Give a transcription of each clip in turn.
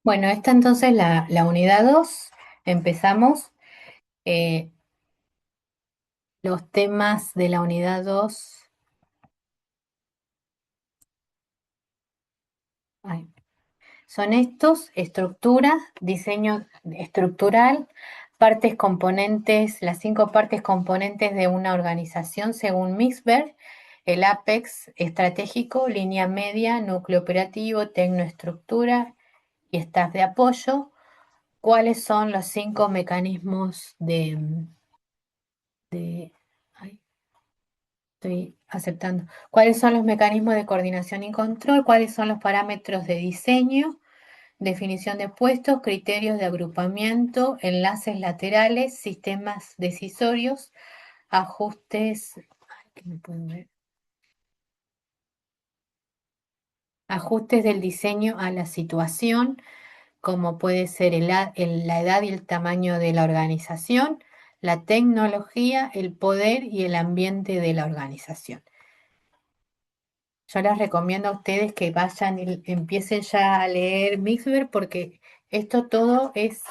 Bueno, esta entonces la unidad 2. Empezamos. eh, los temas de la unidad 2 ay, son estos: estructura, diseño estructural, partes componentes, las 5 partes componentes de una organización según Misberg, el apex estratégico, línea media, núcleo operativo, tecnoestructura y staff de apoyo. ¿Cuáles son los 5 mecanismos de ay, estoy aceptando? ¿Cuáles son los mecanismos de coordinación y control? ¿Cuáles son los parámetros de diseño? Definición de puestos, criterios de agrupamiento, enlaces laterales, sistemas decisorios, ajustes, que no pueden ver, ajustes del diseño a la situación, como puede ser la edad y el tamaño de la organización, la tecnología, el poder y el ambiente de la organización. Yo les recomiendo a ustedes que vayan y empiecen ya a leer Mixber, porque esto todo es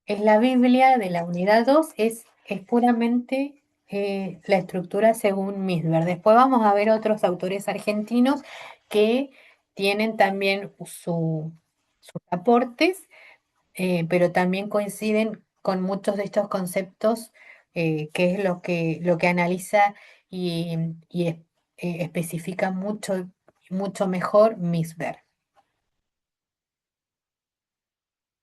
la Biblia de la unidad 2, es puramente la estructura según Misber. Después vamos a ver otros autores argentinos que tienen también sus aportes, pero también coinciden con muchos de estos conceptos, que es lo que analiza y especifica mucho, mucho mejor Misber.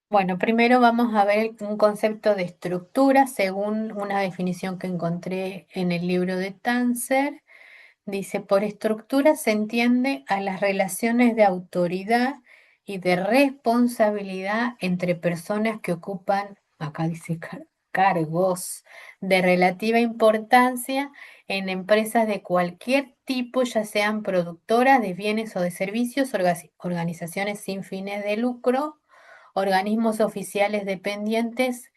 Bueno, primero vamos a ver un concepto de estructura según una definición que encontré en el libro de Tanzer. Dice: por estructura se entiende a las relaciones de autoridad y de responsabilidad entre personas que ocupan, acá dice cargos de relativa importancia en empresas de cualquier tipo, ya sean productoras de bienes o de servicios, organizaciones sin fines de lucro, organismos oficiales dependientes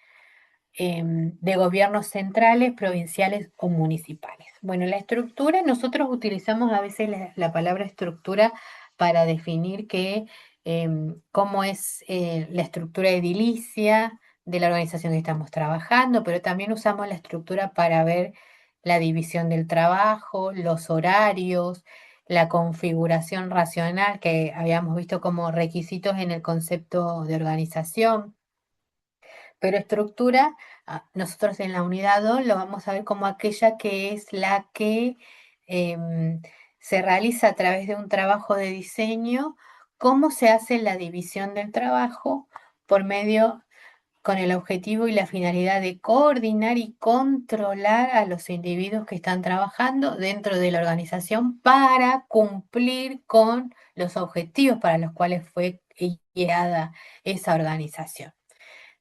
de gobiernos centrales, provinciales o municipales. Bueno, la estructura, nosotros utilizamos a veces la palabra estructura para definir cómo es la estructura edilicia de la organización que estamos trabajando, pero también usamos la estructura para ver la división del trabajo, los horarios, la configuración racional que habíamos visto como requisitos en el concepto de organización. Pero estructura, nosotros en la unidad 2 lo vamos a ver como aquella que es la que em, se realiza a través de un trabajo de diseño. ¿Cómo se hace la división del trabajo? Por medio, con el objetivo y la finalidad de coordinar y controlar a los individuos que están trabajando dentro de la organización para cumplir con los objetivos para los cuales fue ideada esa organización.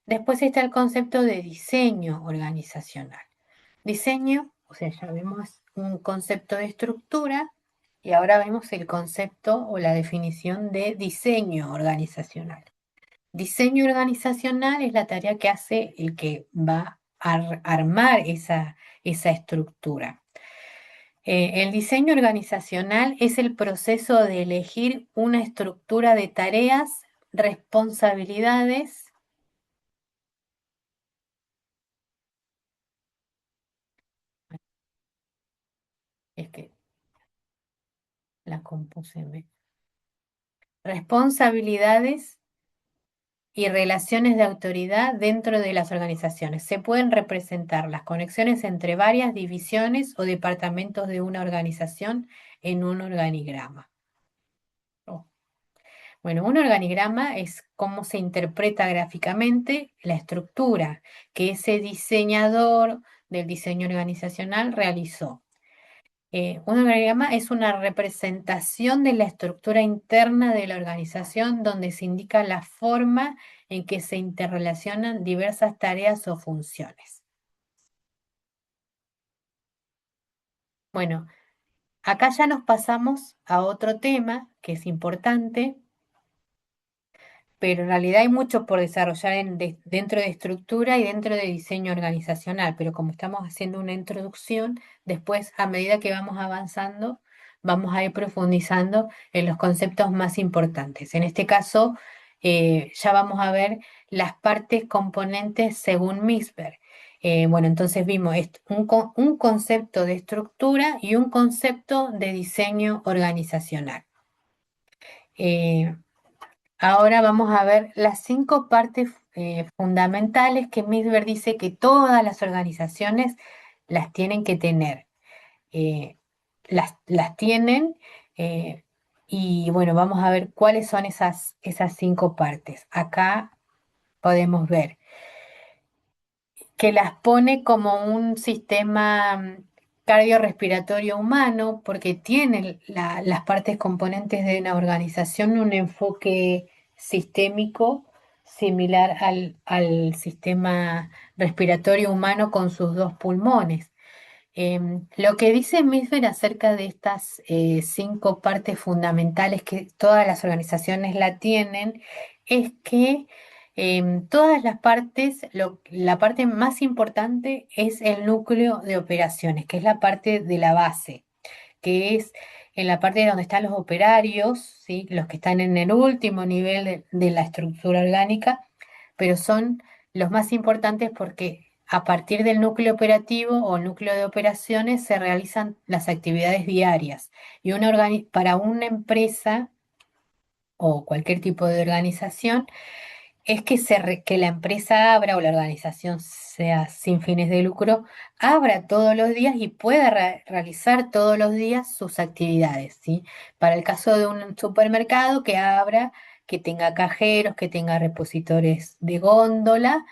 Después está el concepto de diseño organizacional. Diseño, o sea, ya vemos un concepto de estructura y ahora vemos el concepto o la definición de diseño organizacional. Diseño organizacional es la tarea que hace el que va a armar esa estructura. El diseño organizacional es el proceso de elegir una estructura de tareas, responsabilidades. Es que la compuse. Responsabilidades y relaciones de autoridad dentro de las organizaciones. Se pueden representar las conexiones entre varias divisiones o departamentos de una organización en un organigrama. Oh. Bueno, un organigrama es cómo se interpreta gráficamente la estructura que ese diseñador del diseño organizacional realizó. Un organigrama es una representación de la estructura interna de la organización donde se indica la forma en que se interrelacionan diversas tareas o funciones. Bueno, acá ya nos pasamos a otro tema que es importante, pero en realidad hay mucho por desarrollar dentro de estructura y dentro de diseño organizacional, pero como estamos haciendo una introducción, después a medida que vamos avanzando, vamos a ir profundizando en los conceptos más importantes. En este caso, ya vamos a ver las partes componentes según Misberg. Bueno, entonces vimos un concepto de estructura y un concepto de diseño organizacional. Eh, Ahora vamos a ver las 5 partes fundamentales que Misberg dice que todas las organizaciones las tienen que tener. Eh, las tienen eh, y bueno, vamos a ver cuáles son esas 5 partes. Acá podemos ver que las pone como un sistema cardiorrespiratorio humano porque tiene las partes componentes de una organización un enfoque sistémico similar al sistema respiratorio humano con sus 2 pulmones. Lo que dice Misber acerca de estas 5 partes fundamentales que todas las organizaciones la tienen es que todas las partes, la parte más importante es el núcleo de operaciones, que es la parte de la base, que es en la parte donde están los operarios, ¿sí? Los que están en el último nivel de la estructura orgánica, pero son los más importantes porque a partir del núcleo operativo o núcleo de operaciones se realizan las actividades diarias. Y para una empresa o cualquier tipo de organización, es que, que la empresa abra o la organización sea sin fines de lucro, abra todos los días y pueda realizar todos los días sus actividades, ¿sí? Para el caso de un supermercado que abra, que tenga cajeros, que tenga repositores de góndola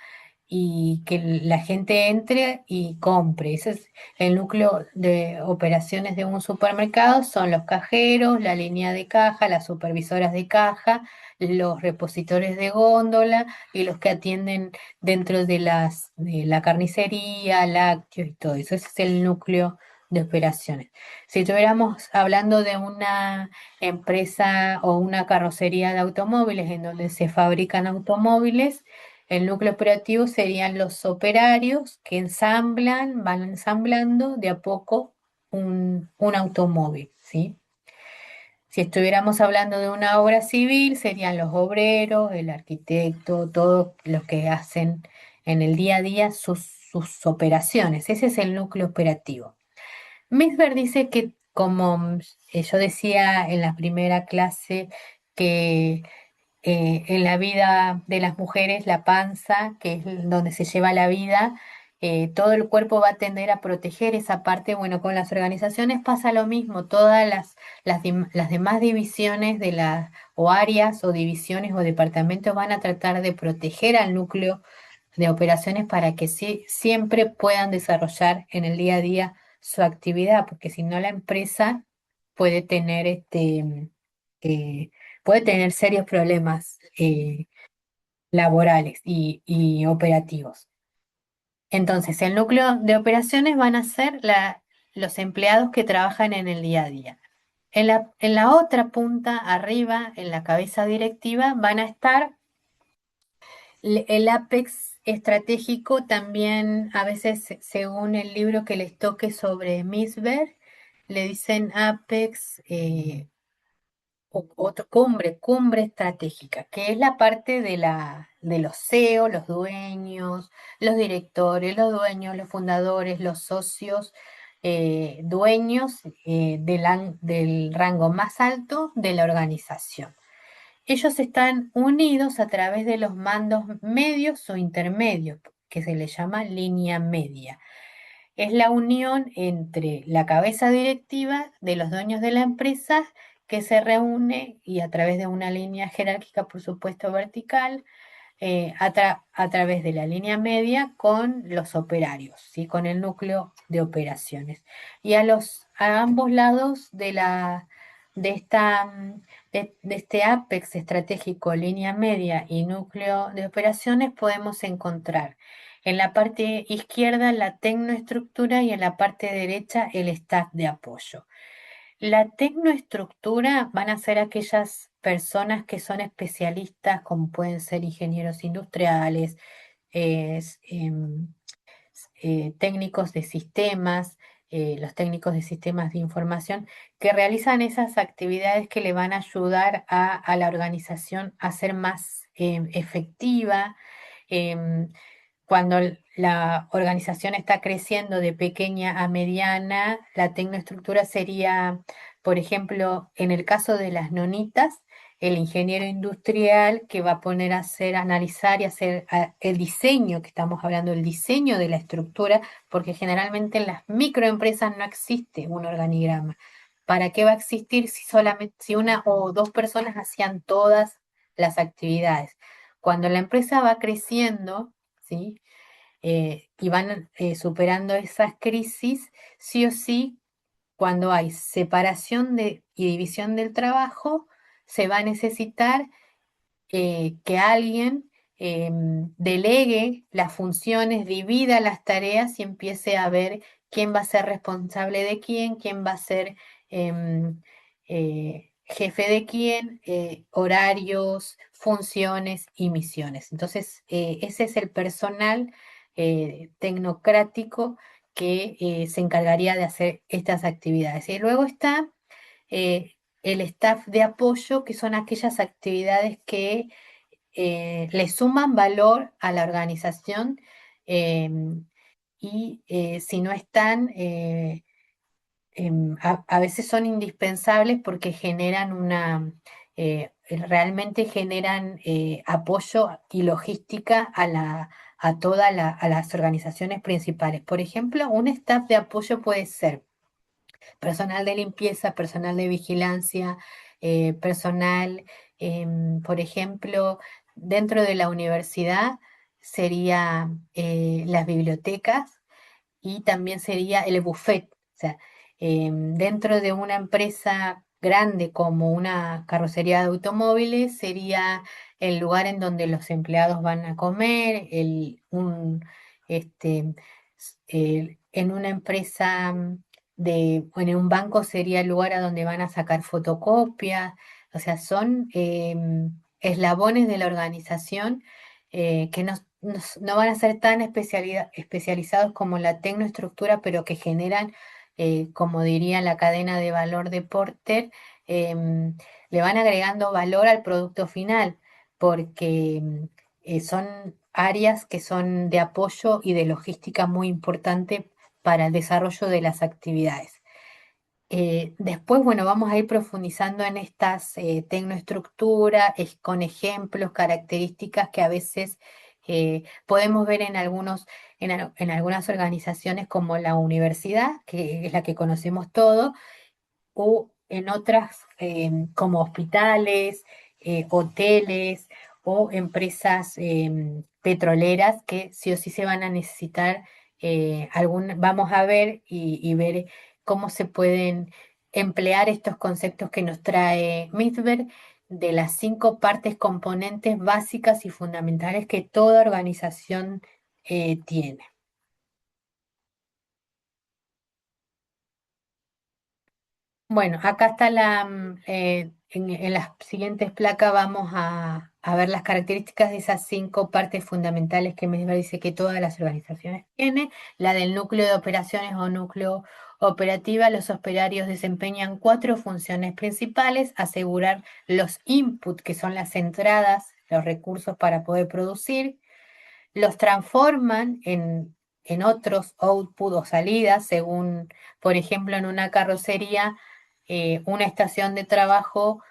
y que la gente entre y compre. Ese es el núcleo de operaciones de un supermercado, son los cajeros, la línea de caja, las supervisoras de caja, los repositores de góndola y los que atienden dentro de la carnicería, lácteos y todo eso. Ese es el núcleo de operaciones. Si estuviéramos hablando de una empresa o una carrocería de automóviles en donde se fabrican automóviles, el núcleo operativo serían los operarios que van ensamblando de a poco un automóvil, ¿sí? Si estuviéramos hablando de una obra civil, serían los obreros, el arquitecto, todos los que hacen en el día a día sus operaciones. Ese es el núcleo operativo. Misber dice que, como yo decía en la primera clase, que en la vida de las mujeres, la panza, que es donde se lleva la vida, todo el cuerpo va a tender a proteger esa parte. Bueno, con las organizaciones pasa lo mismo, todas las demás divisiones de las o áreas o divisiones o departamentos van a tratar de proteger al núcleo de operaciones para que siempre puedan desarrollar en el día a día su actividad, porque si no la empresa puede tener eh, puede tener serios problemas laborales y operativos. Entonces, el núcleo de operaciones van a ser los empleados que trabajan en el día a día. En la otra punta, arriba, en la cabeza directiva, van a estar el apex estratégico también, a veces, según el libro que les toque sobre Misberg, le dicen apex otra cumbre estratégica, que es la parte de los CEO, los dueños, los directores, los dueños, los fundadores, los socios, dueños del rango más alto de la organización. Ellos están unidos a través de los mandos medios o intermedios, que se les llama línea media. Es la unión entre la cabeza directiva de los dueños de la empresa que se reúne y a través de una línea jerárquica, por supuesto, vertical, a través de la línea media con los operarios, ¿sí? Con el núcleo de operaciones. Y a ambos lados de esta, de este apex estratégico, línea media y núcleo de operaciones, podemos encontrar en la parte izquierda la tecnoestructura y en la parte derecha el staff de apoyo. La tecnoestructura van a ser aquellas personas que son especialistas, como pueden ser ingenieros industriales, es, técnicos de sistemas, los técnicos de sistemas de información, que realizan esas actividades que le van a ayudar a la organización a ser más efectiva. em, Cuando la organización está creciendo de pequeña a mediana, la tecnoestructura sería, por ejemplo, en el caso de las nonitas, el ingeniero industrial que va a poner a hacer, analizar y hacer el diseño, que estamos hablando, el diseño de la estructura, porque generalmente en las microempresas no existe un organigrama. ¿Para qué va a existir si solamente, si una o dos personas hacían todas las actividades? Cuando la empresa va creciendo, ¿sí? Y van superando esas crisis, sí o sí, cuando hay separación y división del trabajo, se va a necesitar que alguien delegue las funciones, divida las tareas y empiece a ver quién va a ser responsable de quién va a ser jefe de quién, horarios, funciones y misiones. Entonces, ese es el personal tecnocrático que se encargaría de hacer estas actividades. Y luego está el staff de apoyo, que son aquellas actividades que le suman valor a la organización y si no están, a veces son indispensables porque generan realmente generan apoyo y logística a las organizaciones principales. Por ejemplo, un staff de apoyo puede ser personal de limpieza, personal de vigilancia, personal, por ejemplo, dentro de la universidad sería las bibliotecas y también sería el buffet. O sea, dentro de una empresa grande como una carrocería de automóviles sería el lugar en donde los empleados van a comer, este, en una empresa bueno, en un banco sería el lugar a donde van a sacar fotocopias. O sea, son eslabones de la organización que no van a ser tan especializados como la tecnoestructura, pero que generan, como diría la cadena de valor de Porter, le van agregando valor al producto final, porque son áreas que son de apoyo y de logística muy importante para el desarrollo de las actividades. Después, bueno, vamos a ir profundizando en estas tecnoestructuras con ejemplos, características que a veces podemos ver en algunas organizaciones como la universidad, que es la que conocemos todos, o en otras como hospitales, hoteles o empresas petroleras que sí o sí se van a necesitar vamos a ver y ver cómo se pueden emplear estos conceptos que nos trae Mitberg de las 5 componentes básicas y fundamentales que toda organización tiene. Bueno, acá está en las siguientes placas vamos a ver las características de esas 5 fundamentales que me dice que todas las organizaciones tienen. La del núcleo de operaciones o núcleo operativa, los operarios desempeñan 4 funciones principales: asegurar los inputs, que son las entradas, los recursos para poder producir, los transforman en otros output o salidas, según, por ejemplo, en una carrocería, una estación de trabajo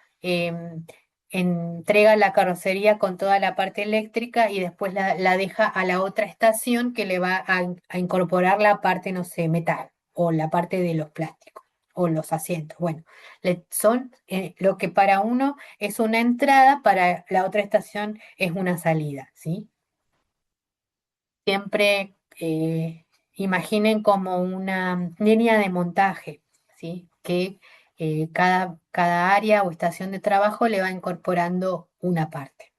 entrega la carrocería con toda la parte eléctrica y después la deja a la otra estación que le va a incorporar la parte, no sé, metal o la parte de los plásticos o los asientos. Bueno, son lo que para uno es una entrada, para la otra estación es una salida, ¿sí? Siempre imaginen como una línea de montaje, ¿sí? Que cada área o estación de trabajo le va incorporando una parte.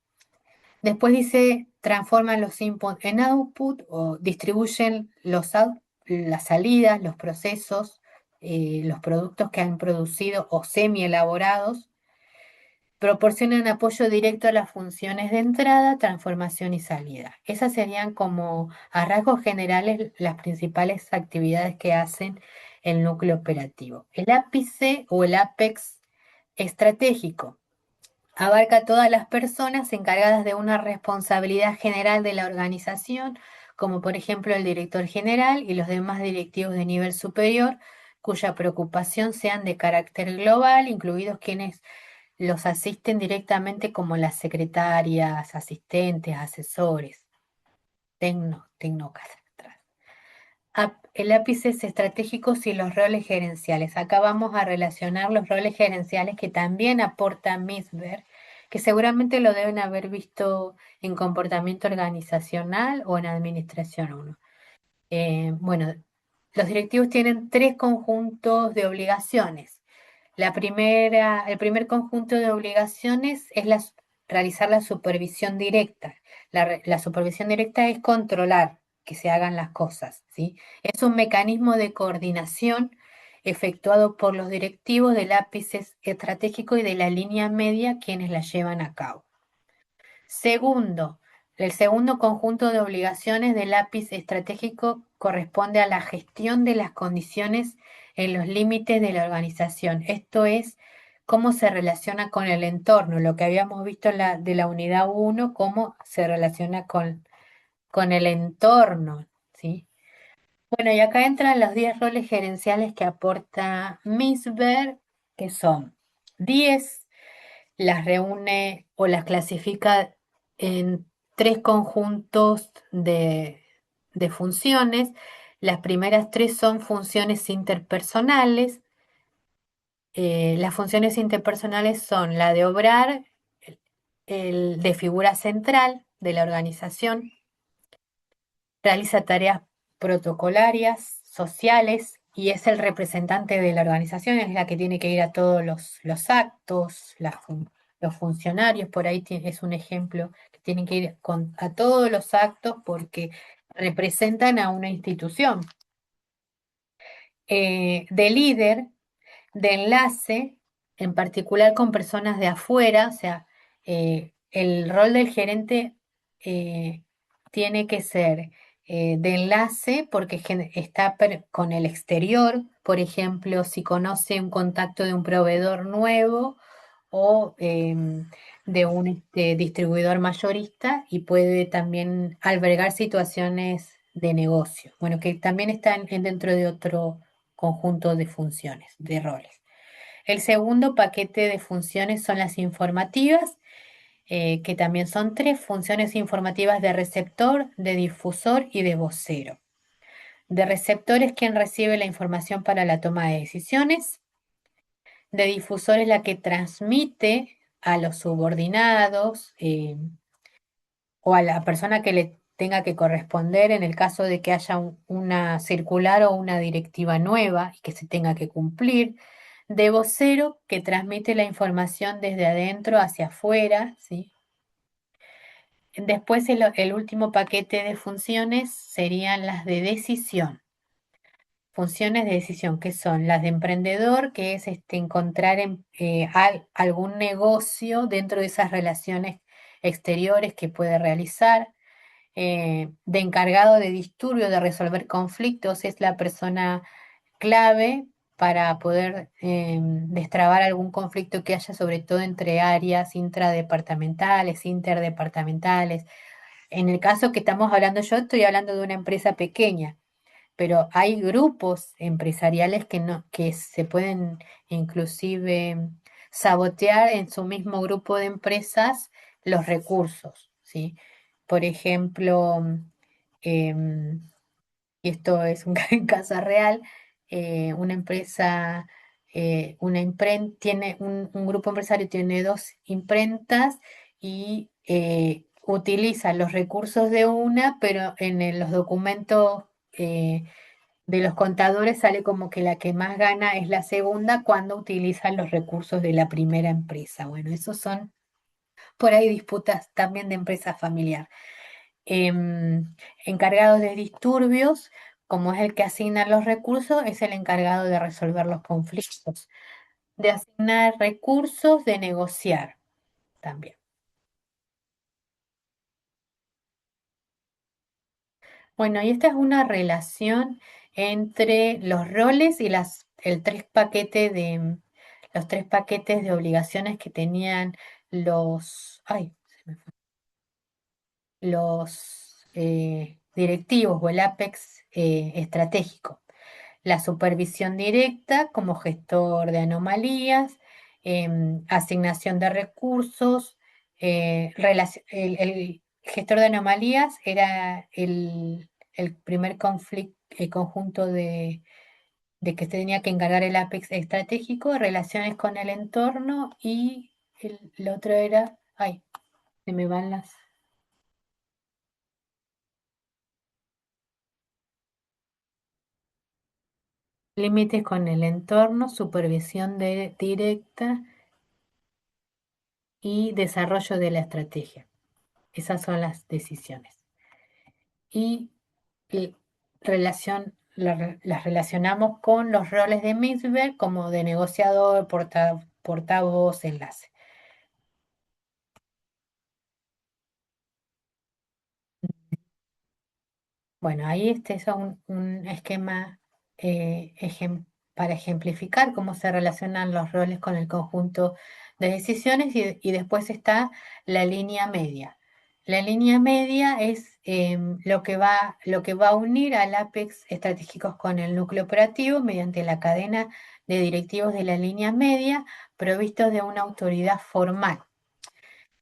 Después dice, transforman los inputs en output o distribuyen las salidas, los procesos, los productos que han producido o semi elaborados. Proporcionan apoyo directo a las funciones de entrada, transformación y salida. Esas serían como a rasgos generales las principales actividades que hacen el núcleo operativo. El ápice o el apex estratégico abarca a todas las personas encargadas de una responsabilidad general de la organización, como por ejemplo el director general y los demás directivos de nivel superior, cuya preocupación sean de carácter global, incluidos quienes los asisten directamente como las secretarias, asistentes, asesores, tecnócratas. El ápice es estratégicos y los roles gerenciales. Acá vamos a relacionar los roles gerenciales que también aporta Misber, que seguramente lo deben haber visto en comportamiento organizacional o en administración 1. Bueno, los directivos tienen tres conjuntos de obligaciones. El primer conjunto de obligaciones es realizar la supervisión directa. La supervisión directa es controlar que se hagan las cosas, ¿sí? Es un mecanismo de coordinación efectuado por los directivos del ápice estratégico y de la línea media quienes la llevan a cabo. Segundo, el segundo conjunto de obligaciones del lápiz estratégico corresponde a la gestión de las condiciones en los límites de la organización. Esto es cómo se relaciona con el entorno, lo que habíamos visto de la unidad 1, cómo se relaciona con el entorno, ¿sí? Bueno, y acá entran los 10 roles gerenciales que aporta Misber, que son 10, las reúne o las clasifica en tres conjuntos de funciones. Las primeras tres son funciones interpersonales. Las funciones interpersonales son la de obrar, el de figura central de la organización, realiza tareas protocolarias, sociales, y es el representante de la organización, es la que tiene que ir a todos los actos, los funcionarios, por ahí es un ejemplo, que tienen que ir a todos los actos porque representan a una institución. De líder, de enlace, en particular con personas de afuera, o sea, el rol del gerente eh, tiene que ser de enlace porque está con el exterior, por ejemplo, si conoce un contacto de un proveedor nuevo o de un distribuidor mayorista y puede también albergar situaciones de negocio. Bueno, que también están dentro de otro conjunto de funciones, de roles. El segundo paquete de funciones son las informativas, que también son tres funciones informativas de receptor, de difusor y de vocero. De receptor es quien recibe la información para la toma de decisiones. De difusor es la que transmite a los subordinados o a la persona que le tenga que corresponder en el caso de que haya una circular o una directiva nueva y que se tenga que cumplir. De vocero, que transmite la información desde adentro hacia afuera, ¿sí? Después el último paquete de funciones serían las de decisión. Funciones de decisión, que son las de emprendedor, que es encontrar algún negocio dentro de esas relaciones exteriores que puede realizar. De encargado de disturbio, de resolver conflictos, es la persona clave para poder destrabar algún conflicto que haya, sobre todo entre áreas intradepartamentales, interdepartamentales. En el caso que estamos hablando, yo estoy hablando de una empresa pequeña, pero hay grupos empresariales que no, que se pueden inclusive sabotear en su mismo grupo de empresas los recursos, ¿sí? Por ejemplo, em, y esto es un caso real, una empresa, una imprenta, tiene un grupo empresario tiene dos imprentas y utiliza los recursos de una, pero los documentos de los contadores sale como que la que más gana es la segunda cuando utilizan los recursos de la primera empresa. Bueno, esos son por ahí disputas también de empresa familiar. Encargados de disturbios, como es el que asigna los recursos, es el encargado de resolver los conflictos, de asignar recursos, de negociar también. Bueno, y esta es una relación entre los roles y los tres paquetes de obligaciones que tenían ay, los directivos o el Apex estratégico. La supervisión directa como gestor de anomalías, asignación de recursos, el gestor de anomalías era el primer conjunto de que se tenía que encargar el Apex estratégico, relaciones con el entorno y el otro era, ay, se me van las límites con el entorno, directa y desarrollo de la estrategia. Esas son las decisiones. Y y las relacionamos con los roles de Mixber como de negociador, portavoz, enlace. Bueno, ahí este es un esquema para ejemplificar cómo se relacionan los roles con el conjunto de decisiones y después está la línea media. La línea media es lo que va a unir al Apex estratégicos con el núcleo operativo mediante la cadena de directivos de la línea media provistos de una autoridad formal.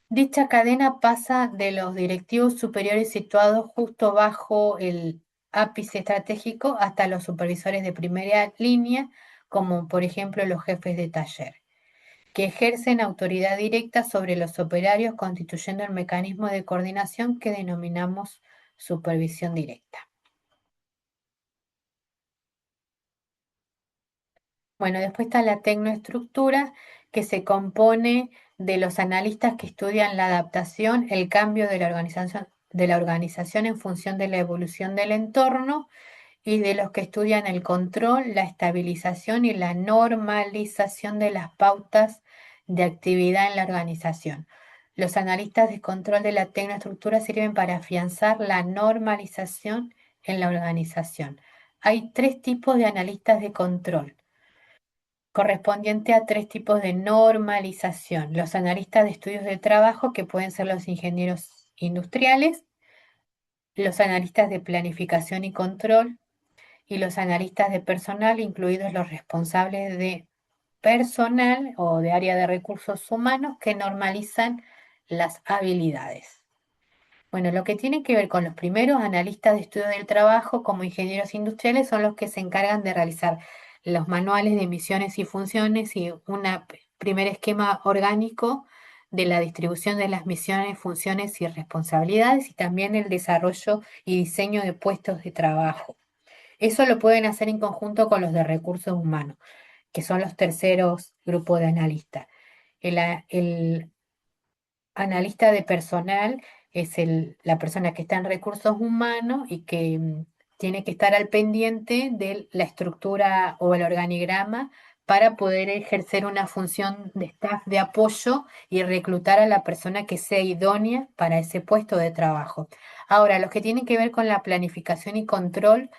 Dicha cadena pasa de los directivos superiores situados justo bajo el ápice estratégico hasta los supervisores de primera línea, como por ejemplo los jefes de taller, que ejercen autoridad directa sobre los operarios, constituyendo el mecanismo de coordinación que denominamos supervisión directa. Bueno, después está la tecnoestructura, que se compone de los analistas que estudian la adaptación, el cambio de la organización en función de la evolución del entorno y de los que estudian el control, la estabilización y la normalización de las pautas de actividad en la organización. Los analistas de control de la tecnoestructura sirven para afianzar la normalización en la organización. Hay tres tipos de analistas de control correspondiente a tres tipos de normalización. Los analistas de estudios de trabajo, que pueden ser los ingenieros industriales, los analistas de planificación y control y los analistas de personal, incluidos los responsables de personal o de área de recursos humanos que normalizan las habilidades. Bueno, lo que tiene que ver con los primeros analistas de estudio del trabajo como ingenieros industriales son los que se encargan de realizar los manuales de misiones y funciones y un primer esquema orgánico de la distribución de las misiones, funciones y responsabilidades y también el desarrollo y diseño de puestos de trabajo. Eso lo pueden hacer en conjunto con los de recursos humanos, que son los terceros grupos de analistas. El analista de personal es la persona que está en recursos humanos y que tiene que estar al pendiente de la estructura o el organigrama para poder ejercer una función de staff de apoyo y reclutar a la persona que sea idónea para ese puesto de trabajo. Ahora, los que tienen que ver con la planificación y control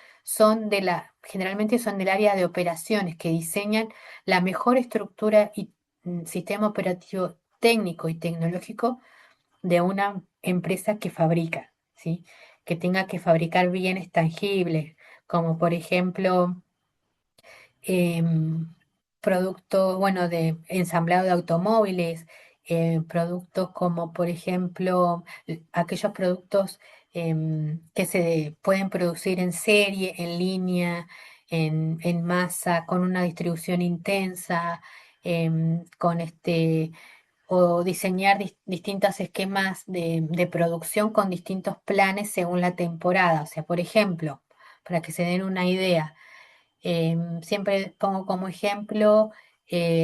generalmente son del área de operaciones, que diseñan la mejor estructura y sistema operativo técnico y tecnológico de una empresa que fabrica, ¿sí? Que tenga que fabricar bienes tangibles, como por ejemplo em, productos, bueno, de ensamblado de automóviles, productos como por ejemplo aquellos productos que se pueden producir en serie, en línea, en masa, con una distribución intensa, con o diseñar distintos esquemas de producción con distintos planes según la temporada. O sea, por ejemplo, para que se den una idea, siempre pongo como ejemplo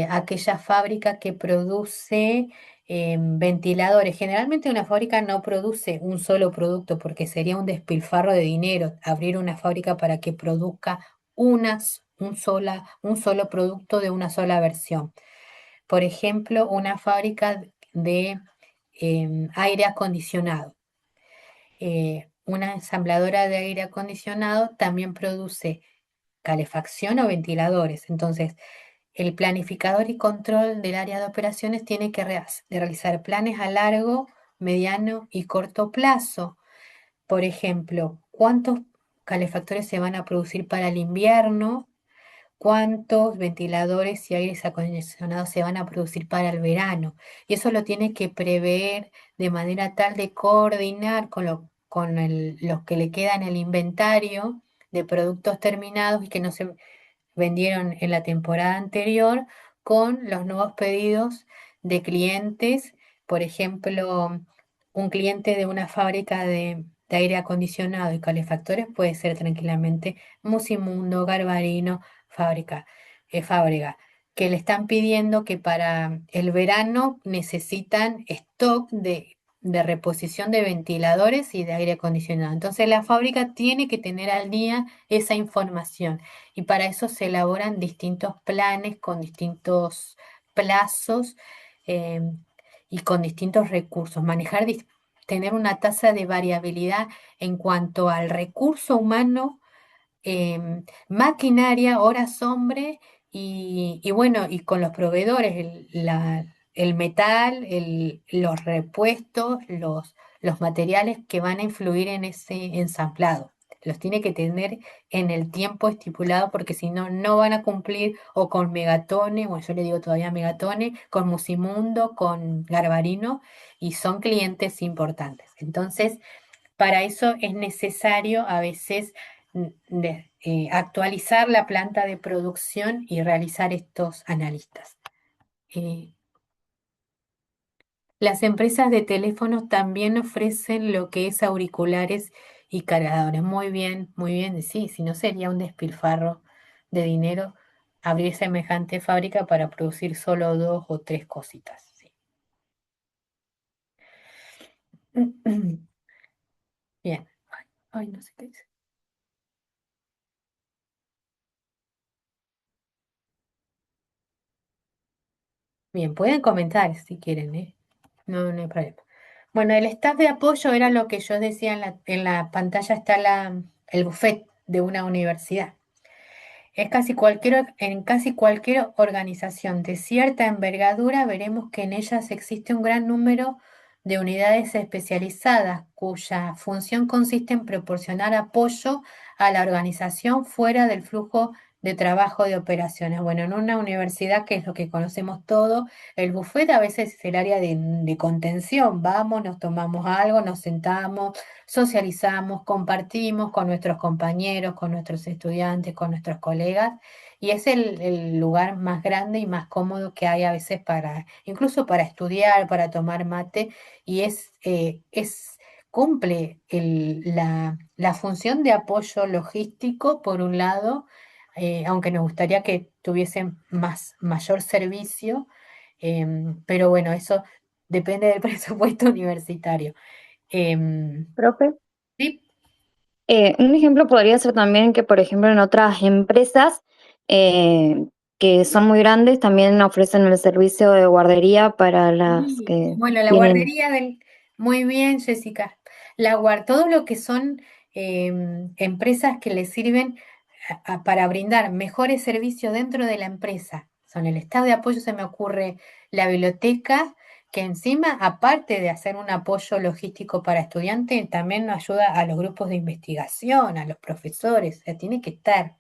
aquella fábrica que produce ventiladores. Generalmente una fábrica no produce un solo producto porque sería un despilfarro de dinero abrir una fábrica para que produzca un solo producto de una sola versión. Por ejemplo, una fábrica de aire acondicionado. Una ensambladora de aire acondicionado también produce calefacción o ventiladores. Entonces, el planificador y control del área de operaciones tiene que realizar planes a largo, mediano y corto plazo. Por ejemplo, ¿cuántos calefactores se van a producir para el invierno? ¿Cuántos ventiladores y aires acondicionados se van a producir para el verano? Y eso lo tiene que prever de manera tal de coordinar con los que le queda en el inventario de productos terminados y que no se vendieron en la temporada anterior con los nuevos pedidos de clientes. Por ejemplo, un cliente de una fábrica de aire acondicionado y calefactores puede ser tranquilamente Musimundo, Garbarino, Fábrica, que le están pidiendo que para el verano necesitan stock de reposición de ventiladores y de aire acondicionado. Entonces la fábrica tiene que tener al día esa información y para eso se elaboran distintos planes con distintos plazos, eh, y con distintos recursos. Tener una tasa de variabilidad en cuanto al recurso humano, maquinaria, horas hombre y bueno, y con los proveedores, el metal, los repuestos, los materiales que van a influir en ese ensamblado. Los tiene que tener en el tiempo estipulado porque si no, no van a cumplir o con Megatone, bueno, yo le digo todavía Megatone, con Musimundo, con Garbarino, y son clientes importantes. Entonces, para eso es necesario a veces actualizar la planta de producción y realizar estos analistas. Eh, las empresas de teléfonos también ofrecen lo que es auriculares y cargadores. Muy bien, sí, si no sería un despilfarro de dinero abrir semejante fábrica para producir solo dos o tres cositas. Sí. Bien. Ay, no sé qué dice. Bien, pueden comentar si quieren, ¿eh? No, no hay problema. Bueno, el staff de apoyo era lo que yo decía en la pantalla, está el buffet de una universidad. En casi cualquier organización de cierta envergadura veremos que en ellas existe un gran número de unidades especializadas cuya función consiste en proporcionar apoyo a la organización fuera del flujo de trabajo de operaciones. Bueno, en una universidad, que es lo que conocemos todo, el buffet a veces es el área de contención. Vamos, nos tomamos algo, nos sentamos, socializamos, compartimos con nuestros compañeros, con nuestros estudiantes, con nuestros colegas, y es el lugar más grande y más cómodo que hay a veces incluso para estudiar, para tomar mate, y cumple la función de apoyo logístico, por un lado, aunque nos gustaría que tuviesen mayor servicio, pero bueno, eso depende del presupuesto universitario. Em, Profe. Sí, Un ejemplo podría ser también que, por ejemplo, en otras empresas eh, que son muy grandes también ofrecen el servicio de guardería para las sí. que Bueno, la tienen. guardería Muy bien, Jessica. Todo lo que son empresas que le sirven para brindar mejores servicios dentro de la empresa. Son el estado de apoyo, se me ocurre la biblioteca, que encima, aparte de hacer un apoyo logístico para estudiantes, también nos ayuda a los grupos de investigación, a los profesores. O sea, tiene que estar.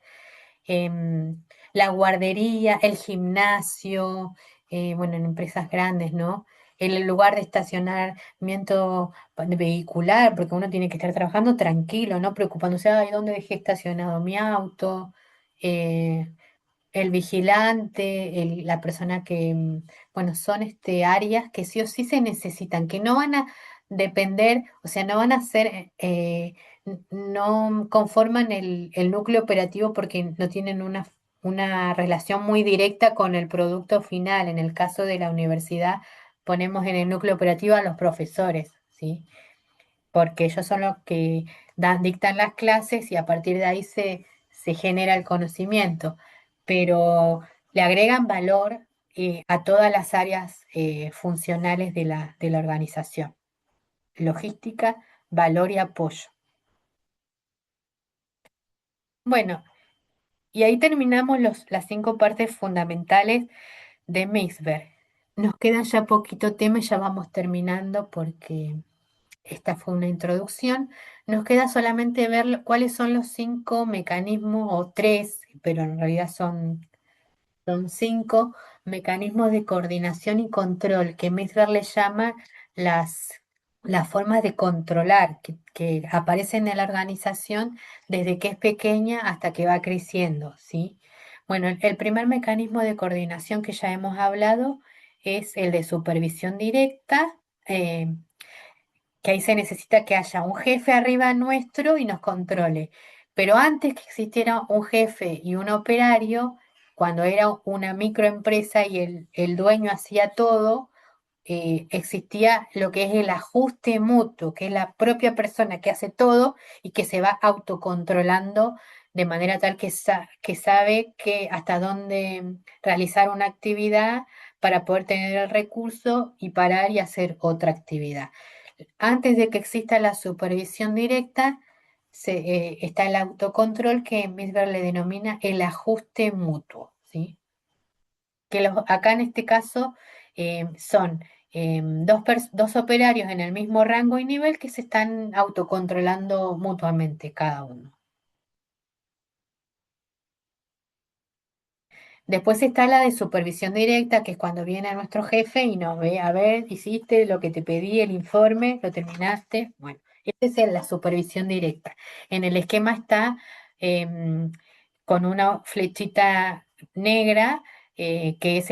La guardería, el gimnasio, bueno, en empresas grandes, ¿no? El lugar de estacionamiento vehicular, porque uno tiene que estar trabajando tranquilo, no preocupándose, ay, ¿dónde dejé estacionado mi auto? Eh, el vigilante, la persona que, bueno, son áreas que sí o sí se necesitan, que no van a depender, o sea, no van a ser, no conforman el núcleo operativo porque no tienen una relación muy directa con el producto final. En el caso de la universidad, ponemos en el núcleo operativo a los profesores, ¿sí? Porque ellos son los que dictan las clases y a partir de ahí se genera el conocimiento, pero le agregan valor, a todas las áreas funcionales de la organización: logística, valor y apoyo. Bueno, Y ahí terminamos las 5 partes fundamentales de Mixber. Nos queda ya poquito tema y ya vamos terminando porque esta fue una introducción. Nos queda solamente ver cuáles son los 5 mecanismos, o tres, pero en realidad son 5 mecanismos de coordinación y control que Misler le llama las, las formas de controlar que aparecen en la organización desde que es pequeña hasta que va creciendo, ¿sí? Bueno, el primer mecanismo de coordinación que ya hemos hablado es el de supervisión directa. eh, que ahí se necesita que haya un jefe arriba nuestro y nos controle. Pero antes que existiera un jefe y un operario, cuando era una microempresa y el dueño hacía todo, existía lo que es el ajuste mutuo, que es la propia persona que hace todo y que se va autocontrolando de manera tal que sabe que hasta dónde realizar una actividad para poder tener el recurso y parar y hacer otra actividad. Antes de que exista la supervisión directa, está el autocontrol que Misber le denomina el ajuste mutuo, ¿sí? Acá en este caso son dos operarios en el mismo rango y nivel que se están autocontrolando mutuamente cada uno. Después está la de supervisión directa, que es cuando viene nuestro jefe y nos ve, a ver, hiciste lo que te pedí, el informe, lo terminaste. Bueno, esa es la supervisión directa. En el esquema está con una flechita negra, que es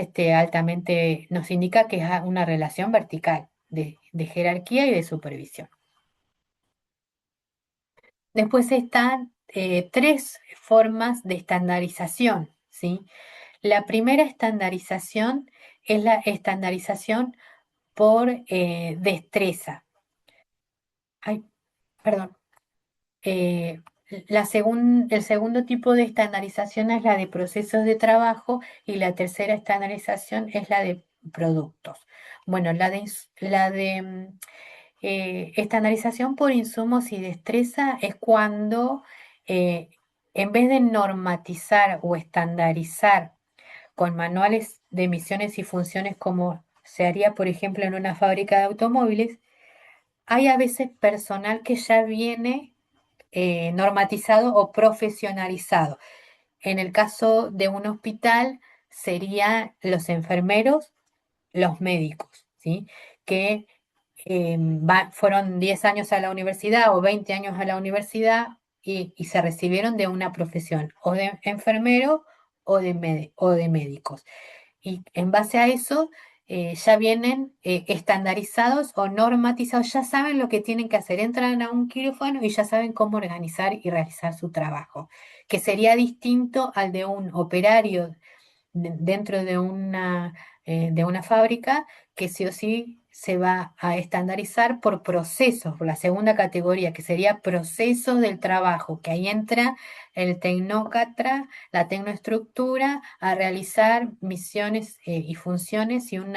nos indica que es una relación vertical de jerarquía y de supervisión. Después están 3 formas de estandarización, ¿sí? La primera estandarización es la estandarización por destreza. Ay, perdón. Eh, el segundo tipo de estandarización es la de procesos de trabajo y la tercera estandarización es la de productos. Bueno, estandarización por insumos y destreza es cuando en vez de normatizar o estandarizar con manuales de emisiones y funciones como se haría, por ejemplo, en una fábrica de automóviles, hay a veces personal que ya viene normatizado o profesionalizado. En el caso de un hospital, serían los enfermeros, los médicos, ¿sí? Que fueron 10 años a la universidad o 20 años a la universidad y se recibieron de una profesión, o de enfermero o de médicos. Y en base a eso ya vienen estandarizados o normatizados, ya saben lo que tienen que hacer, entran a un quirófano y ya saben cómo organizar y realizar su trabajo, que sería distinto al de un operario dentro de una fábrica, que sí o sí se va a estandarizar por procesos, por la segunda categoría, que sería procesos del trabajo, que ahí entra el tecnócrata, la tecnoestructura, a realizar misiones y funciones y un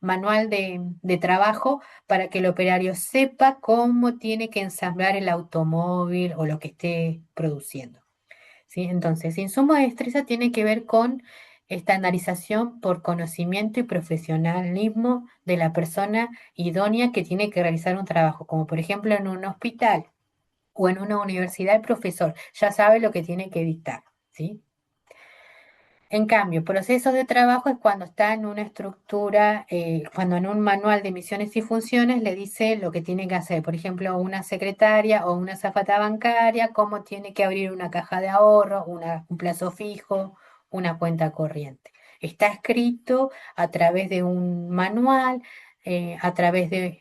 manual de trabajo para que el operario sepa cómo tiene que ensamblar el automóvil o lo que esté produciendo. ¿Sí? Entonces, insumo de destreza tiene que ver con estandarización por conocimiento y profesionalismo de la persona idónea que tiene que realizar un trabajo, como por ejemplo en un hospital o en una universidad, el profesor ya sabe lo que tiene que dictar, ¿sí? En cambio, procesos de trabajo es cuando está en una estructura, cuando en un manual de misiones y funciones le dice lo que tiene que hacer. Por ejemplo, una secretaria o una azafata bancaria, cómo tiene que abrir una caja de ahorro, un plazo fijo, una cuenta corriente. Está escrito a través de un manual,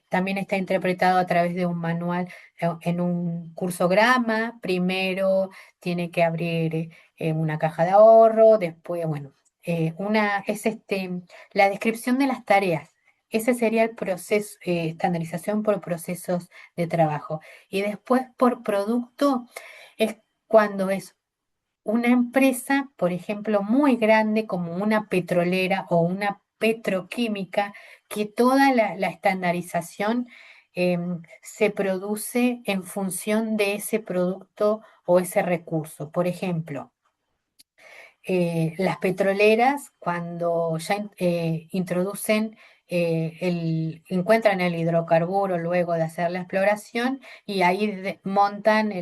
también está interpretado a través de un manual en un cursograma. Primero tiene que abrir una caja de ahorro, después, bueno, la descripción de las tareas. Ese sería el proceso, estandarización por procesos de trabajo. Y después por producto es cuando es una empresa, por ejemplo, muy grande como una petrolera o una petroquímica, que toda la estandarización se produce en función de ese producto o ese recurso. Por ejemplo, las petroleras, cuando ya introducen, encuentran el hidrocarburo luego de hacer la exploración y ahí montan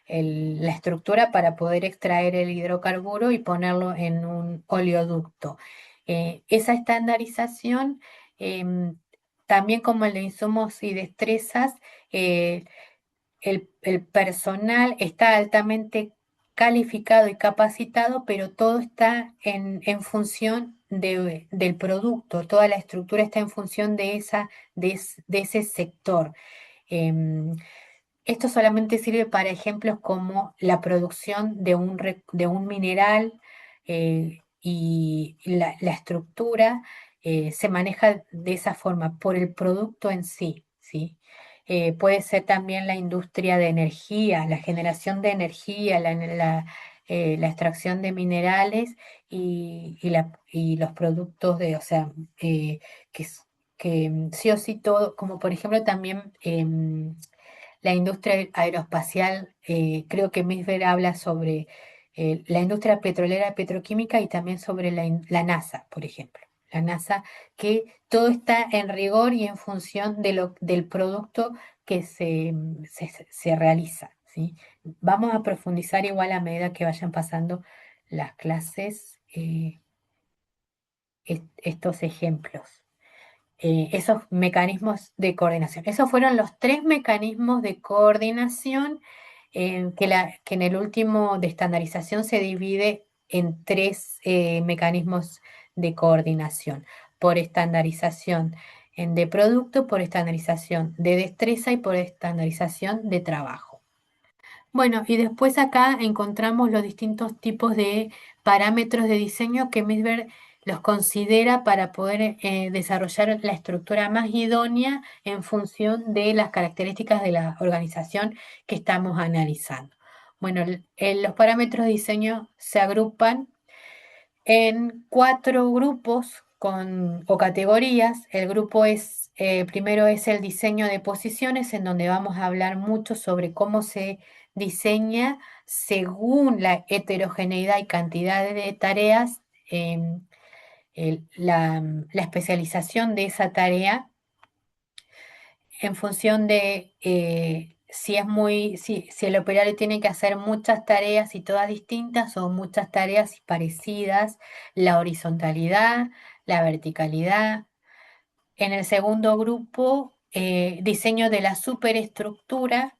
la estructura para poder extraer el hidrocarburo y ponerlo en un oleoducto. Esa estandarización, em, también como el de insumos y destrezas, eh, el personal está altamente calificado y capacitado, pero todo está en función del producto, toda la estructura está en función de ese sector. Em, Esto solamente sirve para ejemplos como la producción de un mineral, y la estructura se maneja de esa forma por el producto en sí, ¿sí? Puede ser también la industria de energía, la generación de energía, la extracción de minerales y los productos o sea, que, sí o sí todo, como por ejemplo también la industria aeroespacial. Creo que Misber habla sobre la industria petrolera y petroquímica y también sobre la NASA, por ejemplo. La NASA, que todo está en rigor y en función del producto que se realiza, ¿sí? Vamos a profundizar igual a medida que vayan pasando las clases, estos ejemplos, esos mecanismos de coordinación. Esos fueron los tres mecanismos de coordinación, que en el último de estandarización se divide en tres mecanismos de coordinación: por estandarización de producto, por estandarización de destreza y por estandarización de trabajo. Bueno, y después acá encontramos los distintos tipos de parámetros de diseño que Misber los considera para poder desarrollar la estructura más idónea en función de las características de la organización que estamos analizando. Bueno, los parámetros de diseño se agrupan en cuatro grupos o categorías. El grupo primero es el diseño de posiciones, en donde vamos a hablar mucho sobre cómo se diseña según la heterogeneidad y cantidad de tareas, la especialización de esa tarea en función de si el operario tiene que hacer muchas tareas y todas distintas o muchas tareas y parecidas, la horizontalidad, la verticalidad. En el segundo grupo, diseño de la superestructura,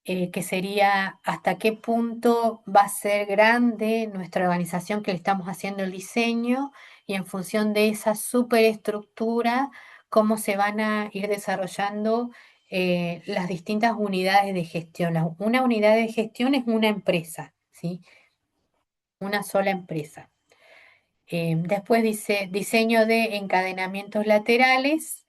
que sería hasta qué punto va a ser grande nuestra organización que le estamos haciendo el diseño, y en función de esa superestructura, cómo se van a ir desarrollando las distintas unidades de gestión. Una unidad de gestión es una empresa, ¿sí? Una sola empresa. Después dice diseño de encadenamientos laterales,